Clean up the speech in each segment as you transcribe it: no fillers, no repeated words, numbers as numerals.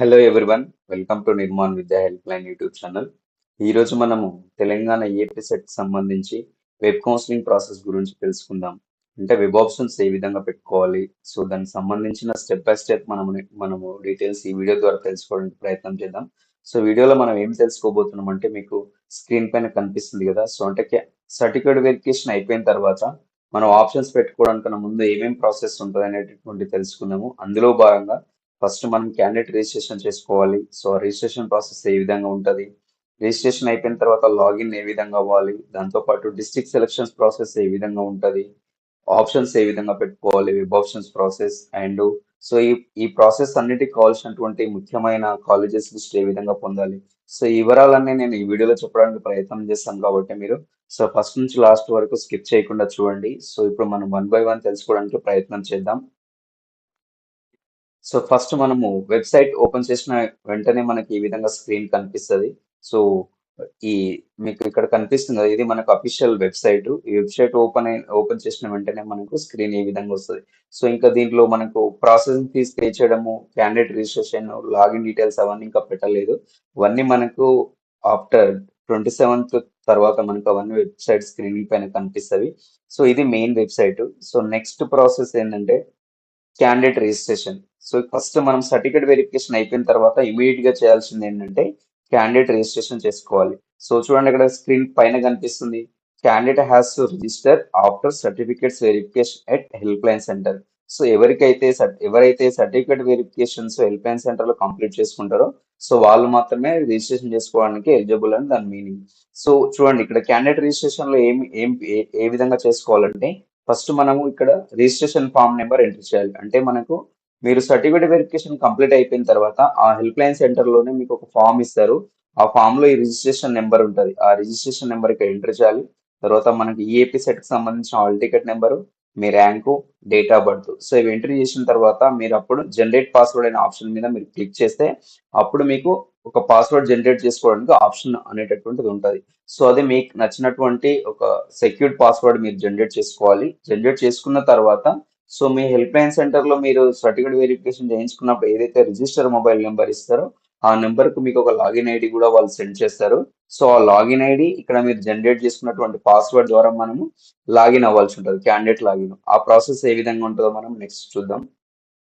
Hello everyone, welcome to Nirman విద్యా help line YouTube channel. ఈరోజు మనము తెలంగాణ ఏపీ సెట్ సంబంధించి వెబ్ కౌన్సిలింగ్ ప్రాసెస్ గురించి తెలుసుకుందాం. అంటే వెబ్ ఆప్షన్స్ ఏ విధంగా పెట్టుకోవాలి, సో దానికి సంబంధించిన స్టెప్ బై స్టెప్ మనము డీటెయిల్స్ ఈ వీడియో ద్వారా తెలుసుకోవడానికి ప్రయత్నం చేద్దాం. సో వీడియోలో మనం ఏం తెలుసుకోబోతున్నాం అంటే మీకు స్క్రీన్ పైన కనిపిస్తుంది కదా. సో అంటే సర్టిఫికేట్ వెరిఫికేషన్ అయిపోయిన తర్వాత మనం ఆప్షన్స్ పెట్టుకోవడానికన్నా ముందు ఏమేం ప్రాసెస్ ఉంటుంది అనేటటువంటి తెలుసుకుందాము. అందులో భాగంగా ఫస్ట్ మనం క్యాండిడేట్ రిజిస్ట్రేషన్ చేసుకోవాలి. సో రిజిస్ట్రేషన్ ప్రాసెస్ ఏ విధంగా ఉంటుంది, రిజిస్ట్రేషన్ అయిపోయిన తర్వాత లాగిన్ ఏ విధంగా అవ్వాలి, దాంతోపాటు డిస్ట్రిక్ట్ సెలక్షన్స్ ప్రాసెస్ ఏ విధంగా ఉంటుంది, ఆప్షన్స్ ఏ విధంగా పెట్టుకోవాలి, web options process and so ఈ ప్రాసెస్ అన్నిటికి కావాల్సినటువంటి ముఖ్యమైన కాలేజెస్ లిస్ట్ ఏ విధంగా పొందాలి. సో ఈ వివరాలన్నీ నేను ఈ వీడియోలో చెప్పడానికి ప్రయత్నం చేస్తాను కాబట్టి మీరు సో ఫస్ట్ నుంచి లాస్ట్ వరకు స్కిప్ చేయకుండా చూడండి. సో ఇప్పుడు మనం వన్ బై వన్ తెలుసుకోవడానికి ప్రయత్నం చేద్దాం. సో ఫస్ట్ మనము వెబ్సైట్ ఓపెన్ చేసిన వెంటనే మనకి ఈ విధంగా స్క్రీన్ కనిపిస్తుంది. సో ఈ మీకు ఇక్కడ కనిపిస్తుంది కదా, ఇది మనకు అఫీషియల్ వెబ్సైట్. ఈ వెబ్సైట్ ఓపెన్ చేసిన వెంటనే మనకు స్క్రీన్ ఈ విధంగా వస్తుంది. సో ఇంకా దీంట్లో మనకు ప్రాసెసింగ్ ఫీజ్ పే చేయడము, క్యాండిడేట్ రిజిస్ట్రేషన్, లాగిన్ డీటెయిల్స్ అవన్నీ ఇంకా పెట్టలేదు. అవన్నీ మనకు ఆఫ్టర్ 27th తర్వాత మనకు అవన్నీ వెబ్సైట్ స్క్రీన్ పైన కనిపిస్తవి. సో ఇది main website. So next process ఏంటంటే క్యాండిడేట్ రిజిస్ట్రేషన్. సో ఫస్ట్ మనం సర్టిఫికేట్ వెరిఫికేషన్ అయిపోయిన తర్వాత ఇమీడియట్ గా చేయాల్సింది ఏంటంటే క్యాండిడేట్ రిజిస్ట్రేషన్ చేసుకోవాలి. సో చూడండి, ఇక్కడ స్క్రీన్ పైన కనిపిస్తుంది, candidate has to register after certificates verification at helpline center. So ఎవరైతే certificate verifications helpline center లో కంప్లీట్ చేసుకుంటారో సో వాళ్ళు మాత్రమే రిజిస్ట్రేషన్ చేసుకోవడానికి ఎలిజిబుల్ అని దాని మీనింగ్. సో చూడండి, ఇక్కడ క్యాండిడేట్ రిజిస్ట్రేషన్ లో ఏ విధంగా చేసుకోవాలంటే ఫస్ట్ మనము ఇక్కడ రిజిస్ట్రేషన్ ఫామ్ నెంబర్ ఎంటర్ చేయాలి. అంటే మనకు మీరు సర్టిఫికేట్ వెరిఫికేషన్ కంప్లీట్ అయిపోయిన తర్వాత ఆ హెల్ప్ లైన్ సెంటర్ లోనే మీకు ఒక ఫామ్ ఇస్తారు. ఆ ఫామ్ లో ఈ రిజిస్ట్రేషన్ నెంబర్ ఉంటుంది. ఆ రిజిస్ట్రేషన్ నెంబర్ ఇక్కడ ఎంటర్ చేయాలి. తర్వాత మనకి ఈఏపీ సెట్ కి సంబంధించిన hall ticket number, me rank, date of birth. So ఇవి ఎంట్రీ చేసిన తర్వాత మీరు అప్పుడు జనరేట్ పాస్వర్డ్ అనే ఆప్షన్ మీద మీరు క్లిక్ చేస్తే అప్పుడు మీకు ఒక పాస్వర్డ్ జనరేట్ చేసుకోవడానికి ఆప్షన్ అనేటటువంటిది ఉంటుంది. సో అది మీకు నచ్చినటువంటి ఒక సెక్యూర్డ్ పాస్వర్డ్ మీరు జనరేట్ చేసుకోవాలి. జనరేట్ చేసుకున్న తర్వాత సో మీ హెల్ప్ లైన్ సెంటర్ లో మీరు సర్టిఫికేట్ వెరిఫికేషన్ చేయించుకున్నప్పుడు ఏదైతే రిజిస్టర్ మొబైల్ నెంబర్ ఇస్తారో ఆ నెంబర్ కు మీకు ఒక లాగిన్ ఐడి కూడా వాళ్ళు సెండ్ చేస్తారు. సో ఆ లాగిన్ ఐడి ఇక్కడ మీరు జనరేట్ చేసుకున్నటువంటి పాస్వర్డ్ ద్వారా మనము లాగిన్ అవ్వాల్సి ఉంటుంది, క్యాండిడేట్ లాగిన్. ఆ ప్రాసెస్ ఏ విధంగా ఉంటుందో మనం నెక్స్ట్ చూద్దాం.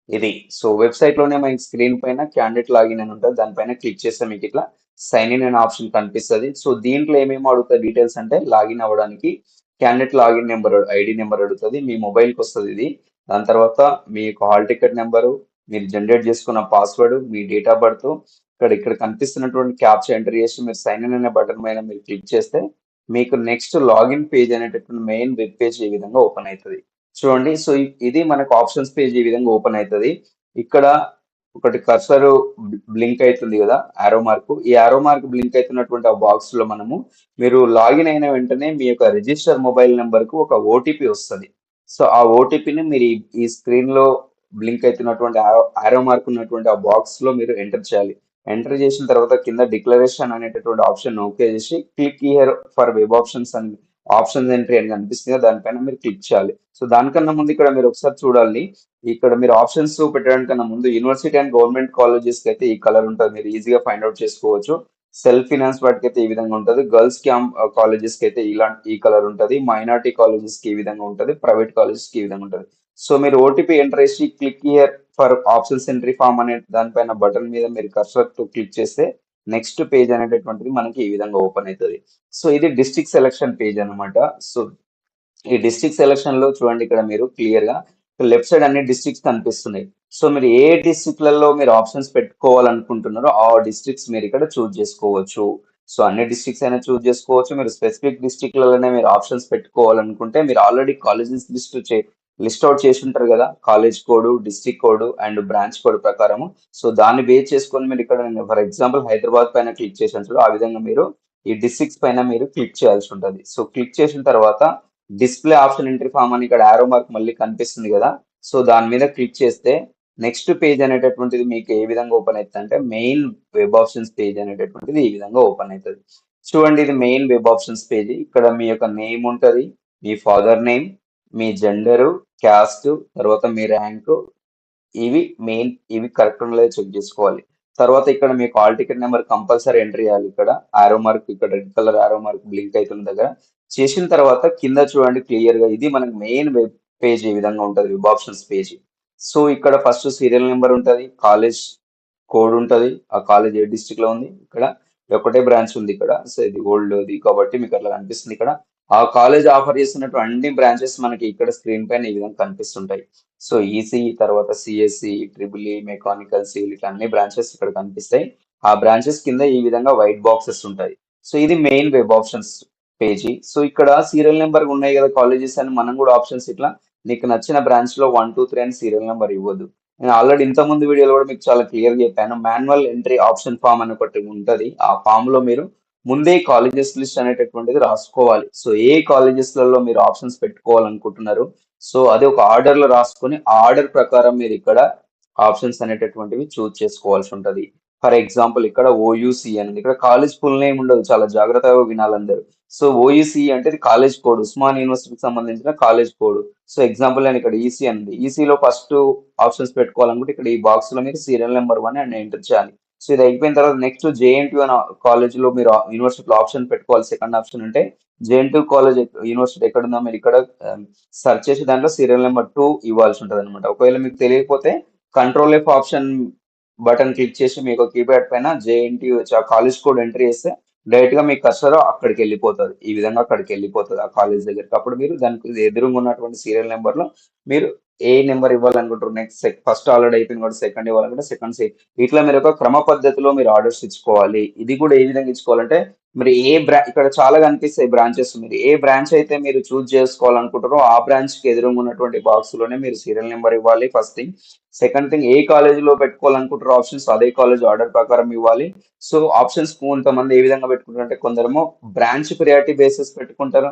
ఇది సో వెబ్సైట్ లోనే మనకి స్క్రీన్ పైన క్యాండిడేట్ లాగిన్ అని ఉంటుంది. దానిపైన క్లిక్ చేస్తే మీకు ఇట్లా సైన్ ఇన్ అనే ఆప్షన్ కనిపిస్తుంది. సో దీంట్లో ఏమేమి అడుగుతాయి డీటెయిల్స్ అంటే లాగిన్ అవ్వడానికి candidate login number, ID number అడుగుతుంది, మీ మొబైల్కి వస్తుంది ఇది. దాని తర్వాత మీ హాల్ టికెట్ నెంబరు, మీరు జనరేట్ చేసుకున్న password, me date of birth, ఇక్కడ కనిపిస్తున్నటువంటి క్యాప్చా ఎంటర్ చేసి మీరు సైన్ ఇన్ అనే బటన్ పైన మీరు క్లిక్ చేస్తే మీకు నెక్స్ట్ లాగిన్ పేజ్ అనేటటువంటి మెయిన్ వెబ్ పేజ్ ఈ విధంగా ఓపెన్ అవుతుంది. చూడండి, సో ఇది మనకు ఆప్షన్స్ పేజ్ ఈ విధంగా ఓపెన్ అవుతుంది. ఇక్కడ ఒకటి కర్సర్ బ్లింక్ అవుతుంది కదా, ఆరో మార్క్. ఈ ఆరో మార్క్ బ్లింక్ అవుతున్నటువంటి ఆ బాక్స్ లో మనము మీరు లాగిన్ అయిన వెంటనే మీ యొక్క రిజిస్టర్ మొబైల్ నెంబర్ కు ఒక ఓటీపీ వస్తుంది. సో ఆ ఓటీపీని మీరు ఈ స్క్రీన్ లో బ్లింక్ అవుతున్నటువంటి ఆరో మార్క్ ఉన్నటువంటి ఆ బాక్స్ లో మీరు ఎంటర్ చేయాలి. ఎంటర్ చేసిన తర్వాత కింద డిక్లరేషన్ అనేటటువంటి ఆప్షన్ ఓకే చేసి click here for web options అని ఆప్షన్స్ ఎంట్రీ అని కనిపిస్తుంది, దానిపైన మీరు క్లిక్ చేయాలి. సో దానికన్నా ముందు ఇక్కడ మీరు ఒకసారి చూడాలి, ఇక్కడ మీరు ఆప్షన్స్ పెట్టడానికన్నా ముందు యూనివర్సిటీ అండ్ గవర్నమెంట్ కాలేజెస్ కి అయితే ఈ కలర్ ఉంటుంది, మీరు ఈజీగా ఫైండ్ అవుట్ చేసుకోవచ్చు. సెల్ఫ్ ఫినాన్స్ వాటికి అయితే ఈ విధంగా ఉంటుంది, గర్ల్స్ క్యాంప్ కాలేజెస్ కి అయితే ఈ కలర్ ఉంటుంది, మైనార్టీ కాలేజెస్ కి ఈ విధంగా ఉంటుంది, ప్రైవేట్ కాలేజెస్ కి ఈ విధంగా ఉంటుంది. సో మీరు ఓటీపీ ఎంటర్ చేసి click here for options entry form అనే దానిపైన బటన్ మీద మీరు కర్సర్ తో క్లిక్ చేస్తే నెక్స్ట్ పేజ్ అనేటటువంటిది మనకి ఈ విధంగా ఓపెన్ అవుతుంది. సో ఇది డిస్ట్రిక్ట్ సెలక్షన్ పేజ్ అనమాట. సో ఈ డిస్ట్రిక్ట్ సెలక్షన్ లో చూడండి, ఇక్కడ మీరు క్లియర్ గా లెఫ్ట్ సైడ్ అన్ని డిస్ట్రిక్ట్స్ కనిపిస్తున్నాయి. సో మీరు ఏ డిస్ట్రిక్ట్లలో మీరు ఆప్షన్స్ పెట్టుకోవాలనుకుంటున్నారో ఆ డిస్ట్రిక్ట్స్ మీరు ఇక్కడ చూస్ చేసుకోవచ్చు. సో అన్ని డిస్ట్రిక్ట్స్ అయినా చూస్ చేసుకోవచ్చు. మీరు స్పెసిఫిక్ డిస్ట్రిక్ట్లలోనే మీరు ఆప్షన్స్ పెట్టుకోవాలనుకుంటే మీరు ఆల్రెడీ కాలేజెస్ లిస్ట్ అవుట్ చేసి ఉంటారు కదా, college code, district code and branch code ప్రకారము. సో దాన్ని బేస్ చేసుకొని మీరు ఇక్కడ ఫర్ ఎగ్జాంపుల్ హైదరాబాద్ పైన క్లిక్ చేసాను చూడు, ఆ విధంగా మీరు ఈ డిస్ట్రిక్ట్స్ పైన మీరు క్లిక్ చేయాల్సి ఉంటుంది. సో క్లిక్ చేసిన తర్వాత డిస్ప్లే ఆప్షన్ ఎంట్రీ ఫామ్ అని ఇక్కడ ఆరో మార్క్ మళ్ళీ కనిపిస్తుంది కదా, సో దాని మీద క్లిక్ చేస్తే నెక్స్ట్ పేజ్ అనేటటువంటిది మీకు ఏ విధంగా ఓపెన్ అవుతుంది అంటే మెయిన్ వెబ్ ఆప్షన్స్ పేజ్ అనేటటువంటిది ఈ విధంగా ఓపెన్ అవుతుంది. చూడండి, ఇది మెయిన్ వెబ్ ఆప్షన్స్ పేజ్. ఇక్కడ మీ యొక్క నేమ్ ఉంటుంది, మీ ఫాదర్ నేమ్, మీ జెండరు, క్యాస్ట్, తర్వాత మీ ర్యాంక్, ఇవి కరెక్ట్ ఉండలేదు చెక్ చేసుకోవాలి. తర్వాత ఇక్కడ మీకు hall ticket number compulsory enter చేయాలి. ఇక్కడ ఆరో మార్క్, ఇక్కడ రెడ్ కలర్ ఆరో మార్క్ బ్లింక్ అవుతున్న దగ్గర చేసిన తర్వాత కింద చూడండి క్లియర్ గా, ఇది మనకి మెయిన్ వెబ్ పేజ్ ఈ విధంగా ఉంటుంది, వెబ్ ఆప్షన్స్ పేజ్. సో ఇక్కడ ఫస్ట్ సీరియల్ నెంబర్ ఉంటుంది, కాలేజ్ కోడ్ ఉంటుంది, ఆ కాలేజ్ ఏ డిస్ట్రిక్ట్ లో ఉంది, ఇక్కడ ఒకటే బ్రాంచ్ ఉంది ఇక్కడ. సో ఇది ఓల్డ్ కాబట్టి మీకు అట్లా కనిపిస్తుంది. ఇక్కడ ఆ కాలేజ్ ఆఫర్ చేస్తున్నట్టు అన్ని బ్రాంచెస్ మనకి ఇక్కడ స్క్రీన్ పైన ఈ విధంగా కనిపిస్తుంటాయి. సో ఈసీ, తర్వాత CSE, triple E, mechanical, civil, ఇట్లా అన్ని బ్రాంచెస్ ఇక్కడ కనిపిస్తాయి. ఆ బ్రాంచెస్ కింద ఈ విధంగా వైట్ బాక్సెస్ ఉంటాయి. సో ఇది main web options page. So ఇక్కడ సీరియల్ నెంబర్ ఉన్నాయి కదా కాలేజెస్ అని, మనం కూడా ఆప్షన్స్ ఇట్లా నీకు నచ్చిన బ్రాంచ్ లో 1, 2, 3 అని సీరియల్ నెంబర్ ఇవ్వదు. నేను ఆల్రెడీ ఇంత ముందు వీడియోలో కూడా మీకు చాలా క్లియర్ చెప్పాను. మాన్యువల్ ఎంట్రీ ఆప్షన్ ఫామ్ అని ఒకటి ఉంటుంది. ఆ ఫామ్ లో మీరు ముందే కాలేజెస్ లిస్ట్ అనేటటువంటిది రాసుకోవాలి. సో ఏ కాలేజెస్ లలో మీరు ఆప్షన్స్ పెట్టుకోవాలనుకుంటున్నారు, సో అది ఒక ఆర్డర్ లో రాసుకొని ఆ ఆర్డర్ ప్రకారం మీరు ఇక్కడ ఆప్షన్స్ అనేటటువంటివి చూస్ చేసుకోవాల్సి ఉంటది. ఫర్ ఎగ్జాంపుల్ ఇక్కడ ఓయూసి అనేది, ఇక్కడ కాలేజ్ ఫుల్ నేమ్ ఉండదు, చాలా జాగ్రత్తగా వినాలందరూ. సో ఓయూసి అంటే ఇది కాలేజ్ కోడ్, ఉస్మాన్ యూనివర్సిటీకి సంబంధించిన కాలేజ్ కోడ్. సో ఎగ్జాంపుల్ నేను ఇక్కడ ఈసీ అంది, ఈసీలో ఫస్ట్ ఆప్షన్స్ పెట్టుకోవాలనుకుంటే ఇక్కడ ఈ బాక్స్ లో మీరు సీరియల్ నెంబర్ 1 అని ఎంటర్ చేయాలి. సో ఇది అయిపోయిన తర్వాత నెక్స్ట్ జేఎన్టీ అనే కాలేజ్ లో మీరు యూనివర్సిటీలో ఆప్షన్ పెట్టుకోవాలి. సెకండ్ ఆప్షన్ అంటే జేఎన్టీ కాలేజ్ యూనివర్సిటీ ఎక్కడుందో మీరు ఇక్కడ సెర్చ్ చేసి దాంట్లో సీరియల్ నెంబర్ 2 ఇవ్వాల్సి ఉంటుంది అనమాట. ఒకవేళ మీకు తెలియకపోతే control F option button click చేసి మీకు కీప్యాడ్ పైన జేఎన్టీ కాలేజ్ కోడ్ ఎంటర్ చేస్తే డైరెక్ట్ గా మీ కర్సర్ అక్కడికి వెళ్ళిపోతుంది. ఈ విధంగా అక్కడికి వెళ్ళిపోతుంది ఆ కాలేజ్ దగ్గరికి. అప్పుడు మీరు దానికి ఎదురుగా ఉన్నటువంటి సీరియల్ నెంబర్ లో మీరు ఏ నెంబర్ ఇవ్వాలనుకుంటారు, నెక్స్ట్ ఫస్ట్ ఆల్రెడీ అయిపోయింది కూడా సెకండ్ ఇవ్వాలనుకుంటే సెకండ్, ఇట్లా మీరు ఒక క్రమ పద్ధతిలో మీరు ఆర్డర్స్ ఇచ్చుకోవాలి. ఇది కూడా ఏ విధంగా ఇచ్చుకోవాలంటే మీరు ఇక్కడ చాలా కనిపిస్తాయి బ్రాంచెస్, మీరు ఏ బ్రాంచ్ అయితే మీరు చూస్ చేసుకోవాలనుకుంటారో ఆ బ్రాంచ్ కి ఎదురుగా ఉన్నటువంటి బాక్స్ లోనే మీరు సీరియల్ నెంబర్ ఇవ్వాలి. First thing. సెకండ్ థింగ్, ఏ కాలేజ్ లో పెట్టుకోవాలనుకుంటారో ఆప్షన్స్ అదే కాలేజ్ ఆర్డర్ ప్రకారం ఇవ్వాలి. సో ఆప్షన్స్ కొంతమంది ఏ విధంగా పెట్టుకుంటారు అంటే, కొందరేమో బ్రాంచ్ ప్రియారిటీ బేసిస్ పెట్టుకుంటారు,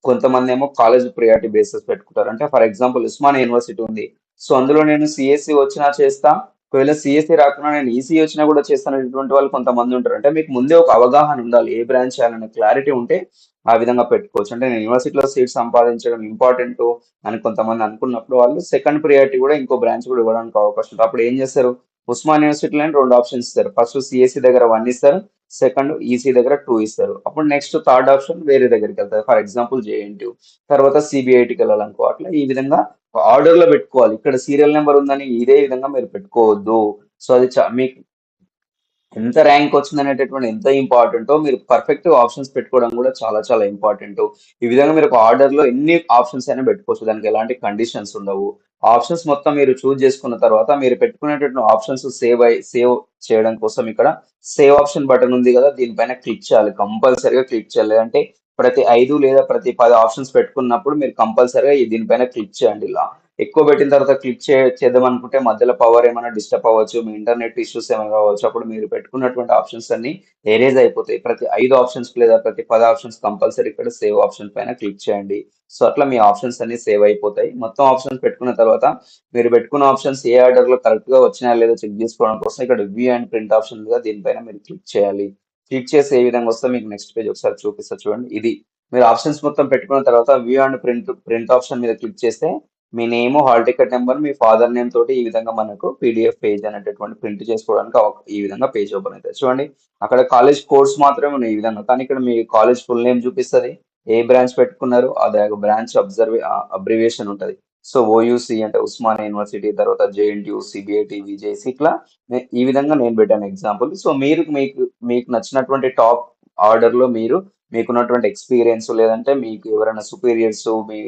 కొంతమంది ఏమో కాలేజ్ ప్రియారిటీ బేసిస్ పెట్టుకుంటారు. అంటే ఫర్ ఎగ్జాంపుల్ ఉస్మానియా యూనివర్సిటీ ఉంది, సో అందులో నేను సిఎస్సి వచ్చినా చేస్తా, ఒకవేళ సిఎస్సి రాకుండా నేను ఈసీ వచ్చినా కూడా చేస్తాను, ఇటువంటి వాళ్ళు కొంతమంది ఉంటారు. అంటే మీకు ముందే ఒక అవగాహన ఉండాలి, ఏ బ్రాంచ్ చేయాలనే క్లారిటీ ఉంటే ఆ విధంగా పెట్టుకోవచ్చు. అంటే నేను యూనివర్సిటీలో సీట్ సంపాదించడం ఇంపార్టెంట్ అని కొంతమంది అనుకున్నప్పుడు వాళ్ళు సెకండ్ ప్రియారిటీ కూడా ఇంకో బ్రాంచ్ కూడా ఇవ్వడానికి అవకాశం ఉంటుంది. అప్పుడు ఏం చేస్తారు, ఉస్మాన్ యూనివర్సిటీలో 2 ఆప్షన్స్ ఇస్తారు. ఫస్ట్ సిఎస్సి దగ్గర 1 ఇస్తారు, సెకండ్ ఈసీ దగ్గర 2 ఇస్తారు. అప్పుడు నెక్స్ట్ థర్డ్ ఆప్షన్ వేరే దగ్గరికి వెళ్తారు, ఫర్ ఎగ్జాంపుల్ జేఎన్టీ, తర్వాత సిబిఐటికి వెళ్ళాలనుకో. అట్లా ఈ విధంగా ఆర్డర్ లో పెట్టుకోవాలి. ఇక్కడ సీరియల్ నెంబర్ ఉందని ఇదే విధంగా మీరు పెట్టుకోవద్దు. సో అది మీకు ఎంత ర్యాంక్ వచ్చింది అనేటటువంటి ఎంత ఇంపార్టెంటో, మీరు పర్ఫెక్ట్ ఆప్షన్స్ పెట్టుకోవడం కూడా చాలా చాలా ఇంపార్టెంట్. ఈ విధంగా మీరు ఒక ఆర్డర్ లో ఎన్ని ఆప్షన్స్ అయినా పెట్టుకోవచ్చు, దానికి ఎలాంటి కండిషన్స్ ఉండవు. ఆప్షన్స్ మొత్తం మీరు చూస్ చేసుకున్న తర్వాత మీరు పెట్టుకునేటటువంటి ఆప్షన్స్ సేవ్ చేయడం కోసం ఇక్కడ సేవ్ ఆప్షన్ బటన్ ఉంది కదా, దీనిపైన క్లిక్ చేయాలి, కంపల్సరీగా క్లిక్ చేయాలి. అంటే ప్రతి 5 లేదా ప్రతి 10 ఆప్షన్స్ పెట్టుకున్నప్పుడు మీరు కంపల్సరీగా దీనిపైన క్లిక్ చేయండి. ఇలా ఎక్కువ పెట్టిన తర్వాత క్లిక్ చేద్దాం అనుకుంటే మధ్యలో పవర్ ఏమైనా డిస్టర్బ్ అవ్వచ్చు, మీ ఇంటర్నెట్ ఇష్యూస్ ఏమైనా కావచ్చు. అప్పుడు మీరు పెట్టుకున్నటువంటి ఆప్షన్స్ అన్ని ఎరేజ్ అయిపోతాయి. ప్రతి 5 ఆప్షన్స్ లేదా ప్రతి 10 ఆప్షన్స్ కంపల్సరీ ఇక్కడ సేవ్ ఆప్షన్ పైన క్లిక్ చేయండి. సో అట్లా మీ ఆప్షన్స్ అన్ని సేవ్ అయిపోతాయి. మొత్తం ఆప్షన్స్ పెట్టుకున్న తర్వాత మీరు పెట్టుకున్న ఆప్షన్స్ ఏ ఆర్డర్ లో కరెక్ట్ గా వచ్చినాయా లేదో చెక్ చేసుకోవడం కోసం ఇక్కడ వ్యూ అండ్ ప్రింట్ ఆప్షన్ గా దీనిపైన మీరు క్లిక్ చేయాలి. క్లిక్ చేసి ఏ విధంగా వస్తే మీకు నెక్స్ట్ పేజ్ ఒకసారి చూపిస్తా చూడండి. ఇది మీరు ఆప్షన్స్ మొత్తం పెట్టుకున్న తర్వాత వ్యూ అండ్ ప్రింట్ ఆప్షన్ మీద క్లిక్ చేస్తే మీ నేమ్, హాల్ టికెట్ నెంబర్, మీ ఫాదర్ నేమ్ తోటి ఈ విధంగా మనకు పీడిఎఫ్ పేజ్ అనేటటువంటి ప్రింట్ చేసుకోవడానికి ఈ విధంగా పేజ్ ఓపెన్ అవుతుంది. చూడండి అక్కడ కాలేజ్ కోడ్స్ మాత్రమే ఉన్నాయి ఈ విధంగా, కానీ ఇక్కడ మీ కాలేజ్ ఫుల్ నేమ్ చూపిస్తుంది, ఏ బ్రాంచ్ పెట్టుకున్నారు అదే బ్రాంచ్ అబ్రివేషన్ ఉంటుంది. సో ఓయూసి అంటే ఉస్మానియా యూనివర్సిటీ, తర్వాత జేఎన్టీయూ, సిబిఐటి, విజేసి, ఇట్లా ఈ విధంగా నేను పెట్టాను ఎగ్జాంపుల్. సో మీకు నచ్చినటువంటి టాప్ ఆర్డర్ లో మీరు మీకున్నటువంటి ఎక్స్పీరియన్స్ లేదంటే మీకు ఎవరైనా సుపీరియర్స్ మీ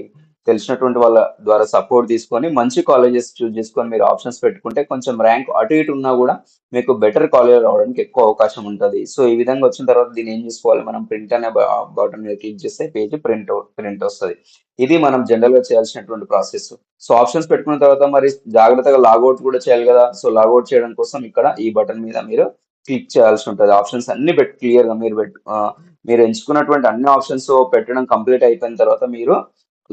తెలిసినటువంటి వాళ్ళ ద్వారా సపోర్ట్ తీసుకొని మంచి కాలేజెస్ చూస్ చేసుకొని మీరు ఆప్షన్స్ పెట్టుకుంటే కొంచెం ర్యాంక్ అటు ఇటు ఉన్నా కూడా మీకు బెటర్ కాలేజ్ రావడానికి ఎక్కువ అవకాశం ఉంటుంది. సో ఈ విధంగా వచ్చిన తర్వాత దీన్ని ఏం చేసుకోవాలి, మనం ప్రింట్ అనే బటన్ మీద క్లిక్ చేస్తే పేజ్ ప్రింట్ వస్తుంది. ఇది మనం జనరల్ గా చేయాల్సినటువంటి ప్రాసెస్. సో ఆప్షన్స్ పెట్టుకున్న తర్వాత మరి జాగ్రత్తగా లాగౌట్ కూడా చేయాలి కదా. సో లాగౌట్ చేయడం కోసం ఇక్కడ ఈ బటన్ మీద మీరు క్లిక్ చేయాల్సి ఉంటుంది. ఆప్షన్స్ అన్ని క్లియర్ గా మీరు ఎంచుకున్నటువంటి అన్ని ఆప్షన్స్ పెట్టడం కంప్లీట్ అయిపోయిన తర్వాత మీరు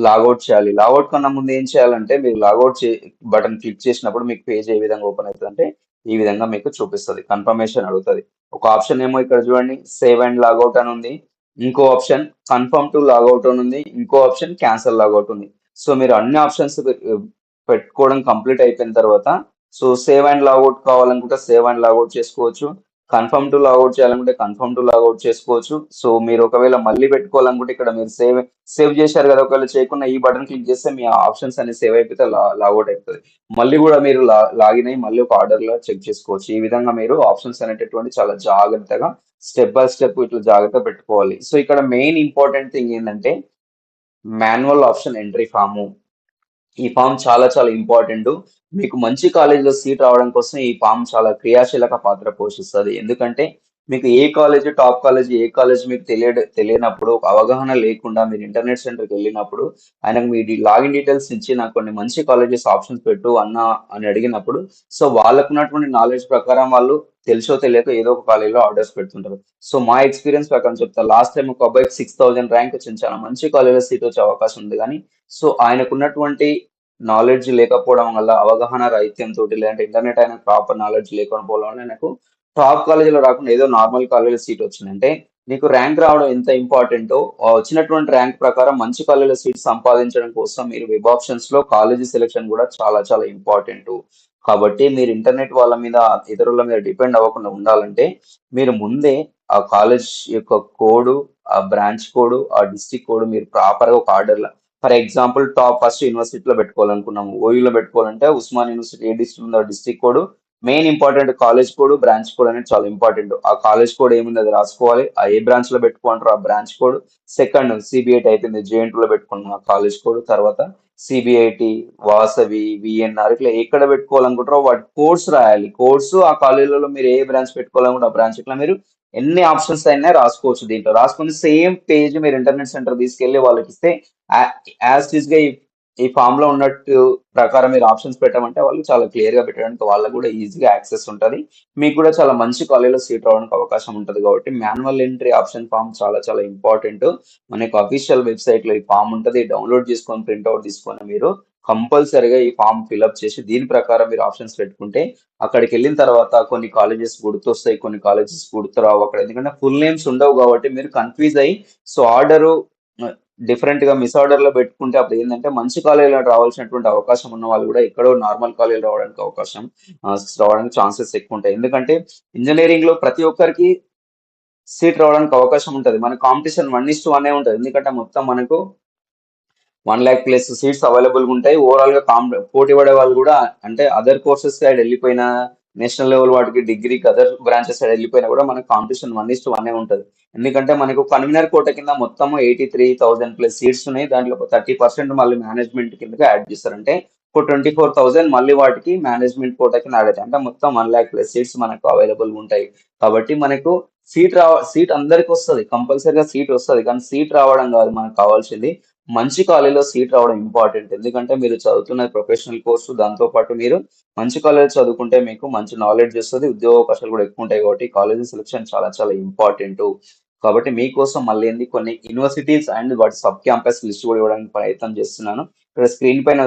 లాగౌట్ చేయాలి. లాగౌట్ కన్నా ముందు ఏం చేయాలంటే, మీరు లాగౌట్ బటన్ క్లిక్ చేసినప్పుడు మీకు పేజ్ ఏ విధంగా ఓపెన్ అవుతుంది అంటే ఈ విధంగా మీకు చూపిస్తుంది, కన్ఫర్మేషన్ అడుగుతుంది. ఒక ఆప్షన్ ఏమో ఇక్కడ చూడండి సేవ్ అండ్ లాగౌట్ అని ఉంది, ఇంకో ఆప్షన్ కన్ఫర్మ్ టు లాగౌట్ అని ఉంది, ఇంకో ఆప్షన్ క్యాన్సల్ లాగౌట్ ఉంది. సో మీరు అన్ని ఆప్షన్స్ పెట్టుకోవడం కంప్లీట్ అయిపోయిన తర్వాత సో సేవ్ అండ్ లాగౌట్ కావాలనుకుంటే సేవ్ అండ్ లాగౌట్ చేసుకోవచ్చు. కన్ఫర్మ్ టు లాగౌట్ చేయాలనుకుంటే కన్ఫర్మ్ టు లాగౌట్ చేసుకోవచ్చు. సో మీరు ఒకవేళ మళ్ళీ పెట్టుకోవాలనుకుంటే ఇక్కడ మీరు సేవ్ చేశారు కదా, ఒకవేళ చేయకుండా ఈ బటన్ క్లిక్ చేస్తే మీ ఆప్షన్స్ అన్ని సేవ్ అయిపోతే లాగౌట్ అయిపోతుంది. మళ్ళీ కూడా మీరు లాగిన్ అయ్యి మళ్ళీ ఒక ఆర్డర్ లో చెక్ చేసుకోవచ్చు. ఈ విధంగా మీరు ఆప్షన్స్ అనేటటువంటి చాలా జాగ్రత్తగా స్టెప్ బై స్టెప్ ఇట్లా జాగ్రత్త పెట్టుకోవాలి. సో ఇక్కడ మెయిన్ ఇంపార్టెంట్ థింగ్ ఏంటంటే మాన్యువల్ ఆప్షన్ ఎంట్రీ ఫాము. ఈ ఫామ్ చాలా చాలా ఇంపార్టెంట్. మీకు మంచి కాలేజీలో సీట్ రావడం కోసం ఈ ఫామ్ చాలా క్రియాశీలక పాత్ర పోషిస్తుంది. ఎందుకంటే మీకు ఏ కాలేజ్ టాప్ కాలేజ్ ఏ కాలేజ్ మీకు తెలియనప్పుడు, ఒక అవగాహన లేకుండా మీరు ఇంటర్నెట్ సెంటర్కి వెళ్ళినప్పుడు ఆయనకు మీ లాగిన్ డీటెయిల్స్ ఇచ్చి నాకు కొన్ని మంచి కాలేజెస్ ఆప్షన్స్ పెట్టు అన్న అని అడిగినప్పుడు, సో వాళ్ళకున్నటువంటి నాలెడ్జ్ ప్రకారం వాళ్ళు తెలుసో తెలియక ఏదో ఒక కాలేజీలో ఆర్డర్స్ పెడుతుంటారు. సో మా ఎక్స్పీరియన్స్ ప్రకారం చెప్తా, లాస్ట్ టైం ఒక అబ్బాయికి 6,000 ర్యాంక్ వచ్చింది, చాలా మంచి కాలేజీలో సీట్ వచ్చే అవకాశం ఉంది. కానీ సో ఆయనకున్నటువంటి నాలెడ్జ్ లేకపోవడం వల్ల, అవగాహన రాహిత్యంతో, లేదంటే ఇంటర్నెట్ అయిన ప్రాపర్ నాలెడ్జ్ లేకపోవడం వల్ల నాకు టాప్ కాలేజీలో రాకుండా ఏదో నార్మల్ కాలేజీలో సీట్ వచ్చింది. అంటే నీకు ర్యాంక్ రావడం ఎంత ఇంపార్టెంటో, వచ్చినటువంటి ర్యాంక్ ప్రకారం మంచి కాలేజీలో సీట్ సంపాదించడం కోసం మీరు వెబ్ ఆప్షన్స్ లో కాలేజీ సెలెక్షన్ కూడా చాలా చాలా ఇంపార్టెంట్. కాబట్టి మీరు ఇంటర్నెట్ వాళ్ళ మీద ఇతరుల మీద డిపెండ్ అవ్వకుండా ఉండాలంటే మీరు ముందే ఆ కాలేజ్ యొక్క కోడ్, ఆ బ్రాంచ్ కోడ్, ఆ డిస్ట్రిక్ట్ కోడ్ మీరు ప్రాపర్ గా ఒక order, for example top first యూనివర్సిటీలో పెట్టుకోవాలనుకున్నాము, ఓయూలో పెట్టుకోవాలంటే ఉస్మాన్ యూనివర్సిటీ ఏ డిస్ట్రిక్ట్ ఉందో district code main important, college code branch code అనేది చాలా ఇంపార్టెంట్. ఆ కాలేజ్ కోడ్ ఏముంది అది రాసుకోవాలి, ఆ ఏ బ్రాంచ్ లో పెట్టుకుంటారో ఆ బ్రాంచ్ కోడ్. సెకండ్ సిబిఐటి అయిపోయింది, జేఎన్టీ లో పెట్టుకున్నాం ఆ కాలేజ్ కోడ్. తర్వాత సిబిఐటి, వాసవి, విఎన్ఆర్ ఇట్లా ఎక్కడ పెట్టుకోవాలనుకుంటారో వాటి కోడ్స్ రాయాలి. కోడ్స్ ఆ కాలేజీలలో మీరు ఏ బ్రాంచ్ పెట్టుకోవాలనుకుంటే ఆ బ్రాంచ్ ఇట్లా మీరు ఎన్ని ఆప్షన్స్ అయినా రాసుకోవచ్చు. దీంట్లో రాసుకుని సేమ్ పేజ్ మీరు ఇంటర్నెట్ సెంటర్ తీసుకెళ్లి వాళ్ళకి ఇస్తే యాజ్ ఇస్ గా ఈ ఫామ్ లో ఉన్నట్టు ప్రకారం మీరు ఆప్షన్స్ పెట్టామంటే వాళ్ళు చాలా క్లియర్ గా పెట్టడానికి వాళ్ళకు కూడా ఈజీగా యాక్సెస్ ఉంటుంది. మీకు కూడా చాలా మంచి కాలేజీలో సీట్ రావడానికి అవకాశం ఉంటుంది. కాబట్టి మాన్యువల్ ఎంట్రీ ఆప్షన్ ఫామ్ చాలా చాలా ఇంపార్టెంట్. మనకు అఫీషియల్ వెబ్సైట్ లో ఈ ఫామ్ ఉంటుంది, డౌన్లోడ్ చేసుకొని ప్రింట్అవుట్ తీసుకొని మీరు కంపల్సరిగా ఈ ఫామ్ ఫిల్అప్ చేసి దీని ప్రకారం మీరు ఆప్షన్స్ పెట్టుకుంటే అక్కడికి వెళ్ళిన తర్వాత కొన్ని కాలేజెస్ గుర్తొస్తాయి, కొన్ని కాలేజెస్ గుర్తురావు అక్కడ. ఎందుకంటే ఫుల్ నేమ్స్ ఉండవు కాబట్టి మీరు కన్ఫ్యూజ్ అయ్యి సో ఆర్డర్ డిఫరెంట్ గా మిస్ ఆర్డర్ లో పెట్టుకుంటే అప్పుడు ఏంటంటే మంచి కాలేజీలో రావాల్సినటువంటి అవకాశం ఉన్న వాళ్ళు కూడా ఎక్కడో నార్మల్ కాలేజీలో రావడానికి రావడానికి ఛాన్సెస్ ఎక్కువ ఉంటాయి. ఎందుకంటే ఇంజనీరింగ్ లో ప్రతి ఒక్కరికి సీట్ రావడానికి అవకాశం ఉంటుంది. మన కాంపిటీషన్ 1:1 ఉంటుంది. ఎందుకంటే మొత్తం మనకు 1 lakh ప్లస్ సీట్స్ అవైలబుల్ ఉంటాయి. ఓవరాల్ గా పోటీ పడే వాళ్ళు కూడా అంటే అదర్ కోర్సెస్ సైడ్ వెళ్ళిపోయినా, నేషనల్ లెవెల్ వాటికి డిగ్రీకి అదర్ బ్రాంచెస్ సైడ్ వెళ్ళిపోయినా కూడా మనకు కాంపిటీషన్ 1:1 ఉంటుంది. ఎందుకంటే మనకు కన్వీనర్ కోట కింద మొత్తం 83,000 ప్లస్ సీట్స్ ఉన్నాయి. దాంట్లో 30% మళ్ళీ మేనేజ్మెంట్ కిందకి యాడ్ చేస్తారంటే ఒక 24,000 మళ్ళీ వాటికి మేనేజ్మెంట్ కోట కింద యాడ్ అవుతాయి. అంటే మొత్తం 1 lakh ప్లస్ సీట్స్ మనకు అవైలబుల్ ఉంటాయి. కాబట్టి మనకు సీట్ అందరికి వస్తుంది, కంపల్సరీగా సీట్ వస్తుంది. కానీ సీట్ రావడం కాదు మనకు కావాల్సింది, మంచి కాలేజీలో సీట్ రావడం ఇంపార్టెంట్. ఎందుకంటే మీరు చదువుతున్న ప్రొఫెషనల్ కోర్సు, దాంతో పాటు మీరు మంచి కాలేజ్ చదువుకుంటే మీకు మంచి నాలెడ్జ్ వస్తుంది, ఉద్యోగ అవకాశాలు కూడా ఎక్కువ ఉంటాయి. కాబట్టి కాలేజీ సెలెక్షన్ చాలా చాలా ఇంపార్టెంట్. కాబట్టి మీకోసం మళ్ళీ కొన్ని యూనివర్సిటీస్ అండ్ వాటి సబ్ క్యాంపస్ లిస్ట్ కూడా ఇవ్వడానికి ప్రయత్నం చేస్తున్నాను. ఇక్కడ స్క్రీన్ పైన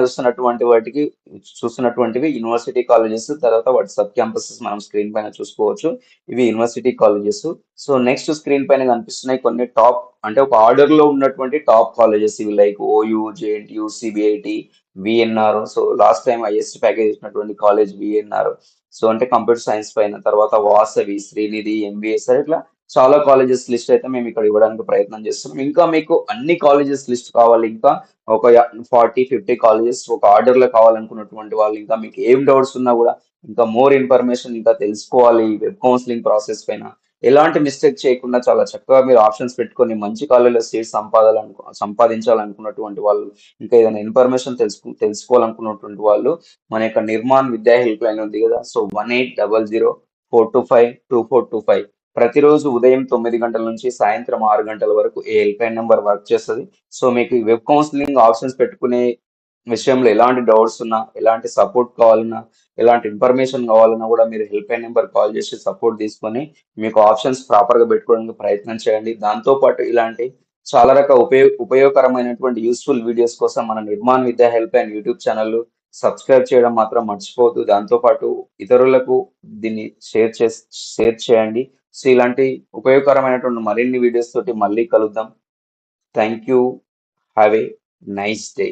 చూస్తున్నటువంటివి యూనివర్సిటీ కాలేజెస్, తర్వాత వాటి సబ్ క్యాంపసెస్ మనం స్క్రీన్ పైన చూసుకోవచ్చు. ఇవి university colleges. So next screen పైన కనిపిస్తున్నాయి కొన్ని టాప్, అంటే ఒక ఆర్డర్ లో ఉన్నటువంటి టాప్ కాలేజెస్. ఇవి like OU, JNTU, CBIT, VNR. So last time highest package ఇచ్చినటువంటి కాలేజ్ విఎన్ఆర్. సో అంటే కంప్యూటర్ సైన్స్ పైన. తర్వాత వాసవి, శ్రీనిధి, ఎంబీఎస్ఆర్ ఇట్లా చాలా కాలేజెస్ లిస్ట్ అయితే మేము ఇక్కడ ఇవ్వడానికి ప్రయత్నం చేస్తున్నాం. ఇంకా మీకు అన్ని కాలేజెస్ లిస్ట్ కావాలి, ఇంకా ఒక 40-50 కాలేజెస్ ఒక ఆర్డర్ లో కావాలనుకున్నటువంటి వాళ్ళు, ఇంకా మీకు ఏం డౌట్స్ ఉన్నా కూడా, ఇంకా మోర్ ఇన్ఫర్మేషన్ ఇంకా తెలుసుకోవాలి వెబ్ కౌన్సిలింగ్ ప్రాసెస్ పైన, ఎలాంటి మిస్టేక్ చేయకుండా చాలా చక్కగా మీరు ఆప్షన్స్ పెట్టుకొని మంచి కాలేజీలో సీట్ సంపాదించాలనుకున్నటువంటి వాళ్ళు, ఇంకా ఏదైనా ఇన్ఫర్మేషన్ తెలుసుకోవాలనుకున్నటువంటి వాళ్ళు మన యొక్క నిర్మాణ్ విద్యా హెల్ప్ లైన్ ఉంది కదా, సో 1800-425-2425. ప్రతిరోజు ఉదయం 9 గంటల నుంచి సాయంత్రం 6 గంటల వరకు ఈ హెల్ప్ లైన్ నెంబర్ వర్క్ చేస్తుంది. సో మీకు ఈ వెబ్ కౌన్సిలింగ్ ఆప్షన్స్ పెట్టుకునే విషయంలో ఎలాంటి డౌట్స్ ఉన్నా, ఎలాంటి సపోర్ట్ కావాలన్నా, ఎలాంటి ఇన్ఫర్మేషన్ కావాలన్నా కూడా మీరు హెల్ప్ లైన్ నెంబర్ కాల్ చేసి సపోర్ట్ తీసుకొని మీకు ఆప్షన్స్ ప్రాపర్ గా పెట్టుకోవడానికి ప్రయత్నం చేయండి. దాంతో పాటు ఇలాంటి చాలా రకాల ఉపయోగకరమైనటువంటి యూస్ఫుల్ వీడియోస్ కోసం మన నిర్మాణ్ విద్యా help line YouTube channel subscribe చేయడం మాత్రం మర్చిపోవద్దు. దాంతో పాటు ఇతరులకు దీన్ని షేర్ చేయండి. సో ఇలాంటి ఉపయోగకరమైనటువంటి మరిన్ని వీడియోస్ తోటి మళ్ళీ కలుద్దాం. Thank you. Have a nice day.